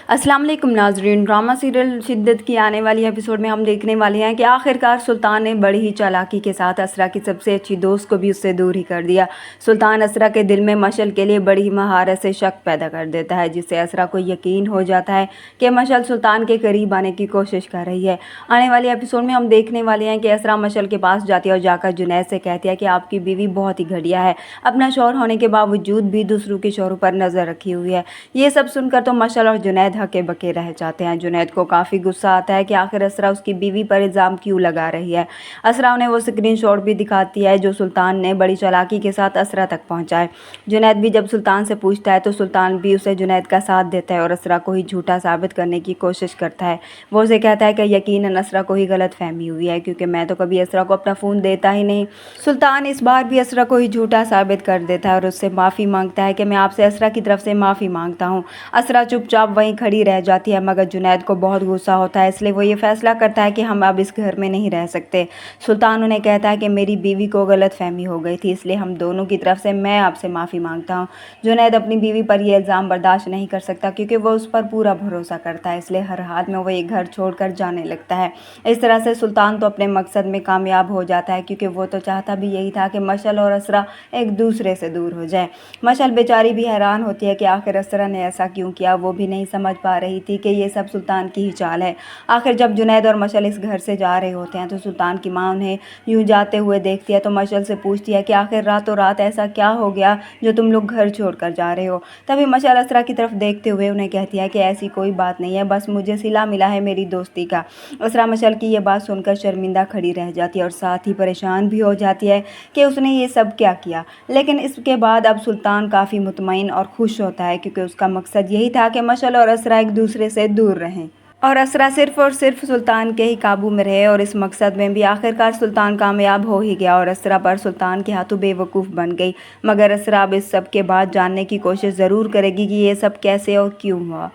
अस्सलाम वालेकुम नाज़रीन। ड्रामा सीरियल शिद्दत की आने वाली एपिसोड में हम देखने वाले हैं कि आखिरकार सुल्तान ने बड़ी ही चालाकी के साथ असरा की सबसे अच्छी दोस्त को भी उससे दूर ही कर दिया। सुल्तान असरा के दिल में मशल के लिए बड़ी ही महारत से शक पैदा कर देता है, जिससे असरा को यकीन हो जाता है कि मशल सुल्तान के करीब आने की कोशिश कर रही है। आने वाली एपिसोड में हम देखने वाले हैं कि असरा मशल के पास जाती है और जाकर जुनैद से कहती है कि आपकी बीवी बहुत ही घटिया है, अपना शौहर होने के बावजूद भी दूसरों के शौहरों पर नज़र रखी हुई है। ये सब सुनकर तो मशल और जुनैद हके बके रह जाते हैं। जुनैद को काफ़ी गुस्सा आता है कि आखिर असरा उसकी बीवी पर इल्ज़ाम क्यों लगा रही है। असरा उन्हें वो स्क्रीनशॉट भी दिखाती है जो सुल्तान ने बड़ी चालाकी के साथ असरा तक पहुंचाए। जुनैद भी जब सुल्तान से पूछता है तो सुल्तान भी उसे जुनैद का साथ देता है और असरा को ही झूठा साबित करने की कोशिश करता है। वो उसे कहता है कि यकीनन असरा को ही गलत फहमी हुई है, क्योंकि मैं तो कभी असरा को अपना फ़ोन देता ही नहीं। सुल्तान इस बार भी असरा को ही झूठा साबित कर देता है और उससे माफ़ी मांगता है कि मैं आपसे असरा की तरफ से माफ़ी मांगता हूँ। असरा चुपचाप वहीं खड़ी रह जाती है, मगर जुनैद को बहुत गुस्सा होता है, इसलिए वो ये फैसला करता है कि हम अब इस घर में नहीं रह सकते। सुल्तान उन्हें कहता है कि मेरी बीवी को गलत फहमी हो गई थी, इसलिए हम दोनों की तरफ से मैं आपसे माफ़ी मांगता हूँ। जुनैद अपनी बीवी पर यह इल्ज़ाम बर्दाश्त नहीं कर सकता, क्योंकि वो उस पर पूरा भरोसा करता है, इसलिए हर हाल में वो ये घर छोड़कर जाने लगता है। इस तरह से सुल्तान तो अपने मकसद में कामयाब हो जाता है, क्योंकि वो तो चाहता भी यही था कि मशल और असरा एक दूसरे से दूर हो जाए। मशल बेचारी भी हैरान होती है कि आखिर असरा ने ऐसा क्यों किया। वो भी नहीं समझ पा रही थी कि ये सब सुल्तान की ही चाल है। आखिर जब जुनैद और मशल इस घर से जा रहे होते हैं तो सुल्तान की माँ उन्हें यूं जाते हुए देखती है, तो मशल से पूछती है कि आखिर रातों रात ऐसा क्या हो गया जो तुम लोग घर छोड़कर जा रहे हो। तभी मशल असरा की तरफ देखते हुए उन्हें कहती है कि ऐसी कोई बात नहीं है, बस मुझे सिला मिला है मेरी दोस्ती का। असरा मशल की ये बात सुनकर शर्मिंदा खड़ी रह जाती है और साथ ही परेशान भी हो जाती है कि उसने ये सब क्या किया। लेकिन इसके बाद अब सुल्तान काफ़ी मुतमईन और खुश होता है, क्योंकि उसका मकसद यही था कि मशल और असरा एक दूसरे से दूर रहें और असरा सिर्फ और सिर्फ सुल्तान के ही काबू में रहे। और इस मकसद में भी आखिरकार सुल्तान कामयाब हो ही गया और असरा पर सुल्तान के हाथों बेवकूफ़ बन गई। मगर असरा अब इस सब के बाद जानने की कोशिश ज़रूर करेगी कि ये सब कैसे और क्यों हुआ।